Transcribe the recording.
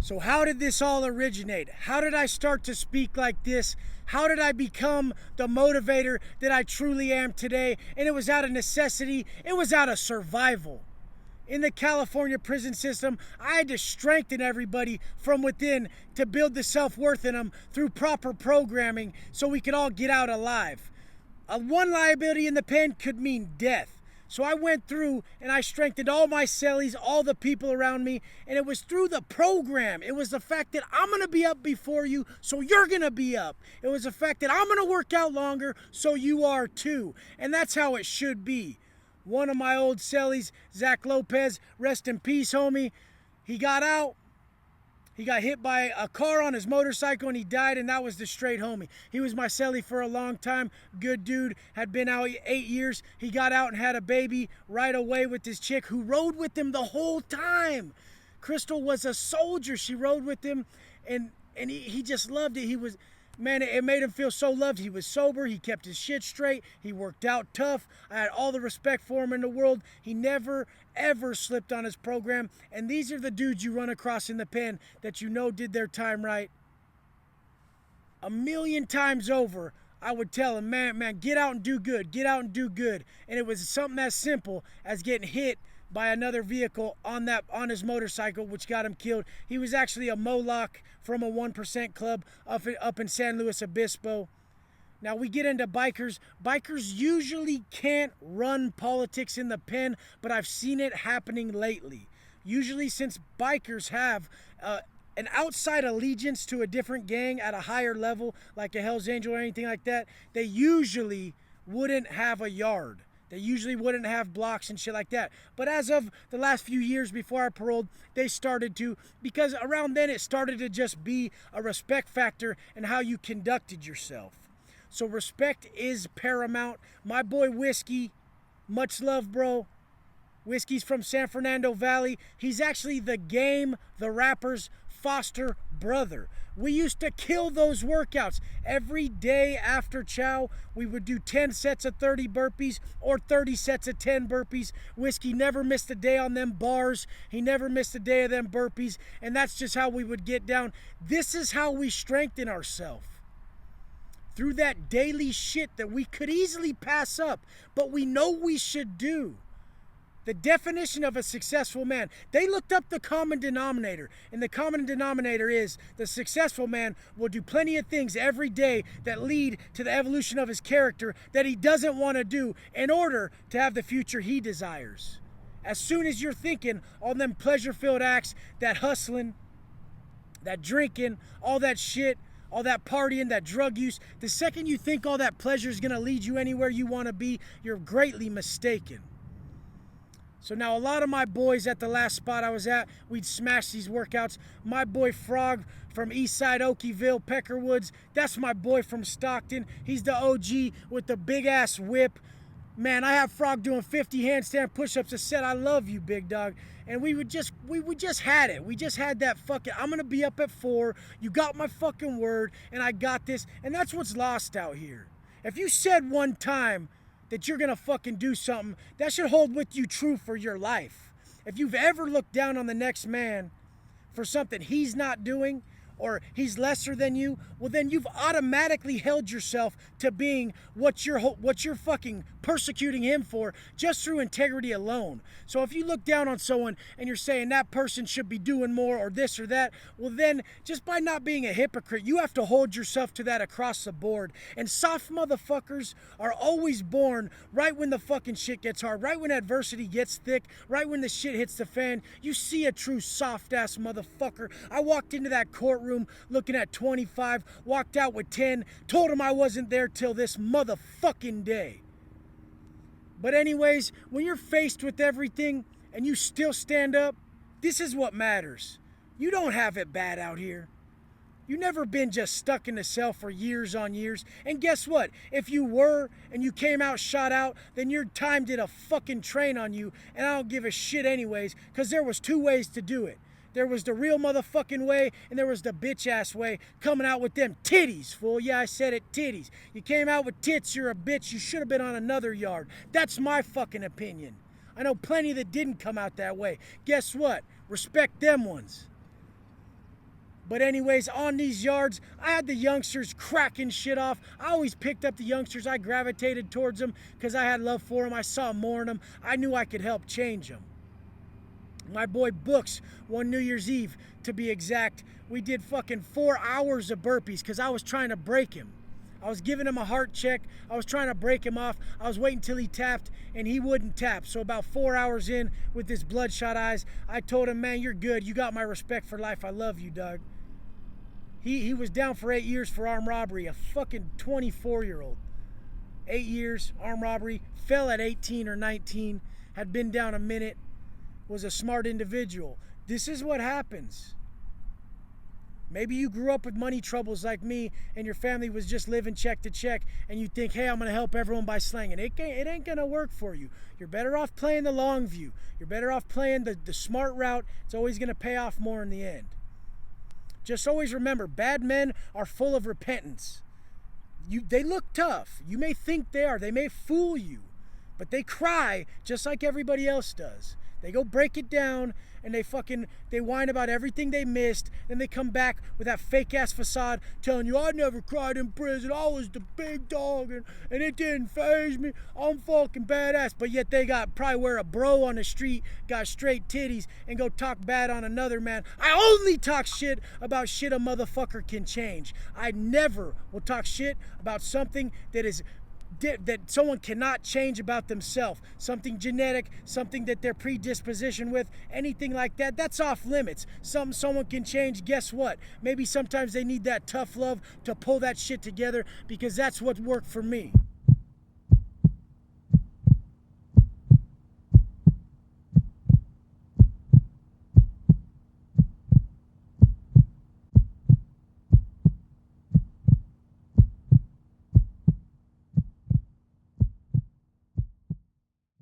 So how did this all originate? How did I start to speak like this? How did I become the motivator that I truly am today? And it was out of necessity. It was out of survival. In the California prison system, I had to strengthen everybody from within to build the self-worth in them through proper programming so we could all get out alive. One liability in the pen could mean death. So I went through and I strengthened all my cellies, all the people around me, and it was through the program. It was the fact that I'm going to be up before you, so you're going to be up. It was the fact that I'm going to work out longer, so you are too. And that's how it should be. One of my old cellies, Zach Lopez, rest in peace, homie, he got out. He got hit by a car on his motorcycle and he died, and that was the straight homie. He was my cellie for a long time. Good dude. Had been out 8 years. He got out and had a baby right away with this chick who rode with him the whole time. Crystal was a soldier. She rode with him, and he just loved it. He was... Man, it made him feel so loved. He was sober. He kept his shit straight. He worked out tough. I had all the respect for him in the world. He never, ever slipped on his program. And these are the dudes you run across in the pen that you know did their time right. A million times over, I would tell him, man, get out and do good. Get out and do good. And it was something as simple as getting hit by another vehicle on his motorcycle, which got him killed. He was actually a Moloch from a 1% club up in San Luis Obispo. Now we get into bikers. Bikers usually can't run politics in the pen, but I've seen it happening lately. Usually, since bikers have an outside allegiance to a different gang at a higher level, like a Hell's Angel or anything like that, they usually wouldn't have a yard. They usually wouldn't have blocks and shit like that. But as of the last few years before I paroled, they started to, because around then it started to just be a respect factor in how you conducted yourself. So respect is paramount. My boy Whiskey, much love, bro. Whiskey's from San Fernando Valley. He's actually the Game, the rapper's foster brother. We used to kill those workouts. Every day after chow, we would do 10 sets of 30 burpees or 30 sets of 10 burpees. Whiskey never missed a day on them bars. He never missed a day of them burpees. And that's just how we would get down. This is how we strengthen ourselves. Through that daily shit that we could easily pass up, but we know we should do. The definition of a successful man. They looked up the common denominator, and the common denominator is the successful man will do plenty of things every day that lead to the evolution of his character that he doesn't want to do in order to have the future he desires. As soon as you're thinking all them pleasure-filled acts, that hustling, that drinking, all that shit, all that partying, that drug use, the second you think all that pleasure is going to lead you anywhere you want to be, you're greatly mistaken. So now a lot of my boys at the last spot I was at, we'd smash these workouts. My boy Frog from Eastside Okieville, Peckerwoods, that's my boy from Stockton. He's the OG with the big ass whip. Man, I have Frog doing 50 handstand push-ups a set. I love you, big dog. And we just had it. We just had that fucking, I'm gonna be up at 4. You got my fucking word, and I got this. And that's what's lost out here. If you said one time that you're gonna fucking do something, that should hold with you true for your life. If you've ever looked down on the next man for something he's not doing, or he's lesser than you, well then you've automatically held yourself to being what you're fucking persecuting him for just through integrity alone. So if you look down on someone and you're saying that person should be doing more or this or that, well then just by not being a hypocrite, you have to hold yourself to that across the board. And soft motherfuckers are always born right when the fucking shit gets hard, right when adversity gets thick, right when the shit hits the fan. You see a true soft ass motherfucker. I walked into that courtroom looking at 25, walked out with 10, told him I wasn't there till this motherfucking day. But anyways, when you're faced with everything and you still stand up, this is what matters. You don't have it bad out here. You've never been just stuck in the cell for years on years. And guess what? If you were and you came out shot out, then your time did a fucking train on you. And I don't give a shit anyways, because there was 2 ways to do it. There was the real motherfucking way, and there was the bitch-ass way, coming out with them titties, fool. Yeah, I said it, titties. You came out with tits, you're a bitch. You should have been on another yard. That's my fucking opinion. I know plenty that didn't come out that way. Guess what? Respect them ones. But anyways, on these yards, I had the youngsters cracking shit off. I always picked up the youngsters. I gravitated towards them because I had love for them. I saw more in them. I knew I could help change them. My boy Books, one New Year's Eve to be exact, we did fucking 4 hours of burpees because I was trying to break him. I was giving him a heart check. I was trying to break him off. I was waiting till he tapped, and he wouldn't tap. So about 4 hours in, with his bloodshot eyes, I told him, man, you're good. You got my respect for life. I love you, Doug. He was down for 8 years for armed robbery, a fucking 24-year-old. 8 years, armed robbery, fell at 18 or 19, had been down a minute, was a smart individual. This is what happens. Maybe you grew up with money troubles like me and your family was just living check to check and you think, hey, I'm going to help everyone by slanging. It ain't going to work for you. You're better off playing the long view. You're better off playing the smart route. It's always going to pay off more in the end. Just always remember, bad men are full of repentance. They look tough. You may think they are. They may fool you. But they cry just like everybody else does. They go break it down and they whine about everything they missed. Then they come back with that fake ass facade telling you, I never cried in prison. I was the big dog and it didn't faze me. I'm fucking badass. But yet they probably wear a bro on the street, got straight titties, and go talk bad on another man. I only talk shit about shit a motherfucker can change. I never will talk shit about something that someone cannot change about themselves, something genetic, something that they're predispositioned with, anything like that, that's off limits. Someone can change. Guess what? Maybe sometimes they need that tough love to pull that shit together, because that's what worked for me.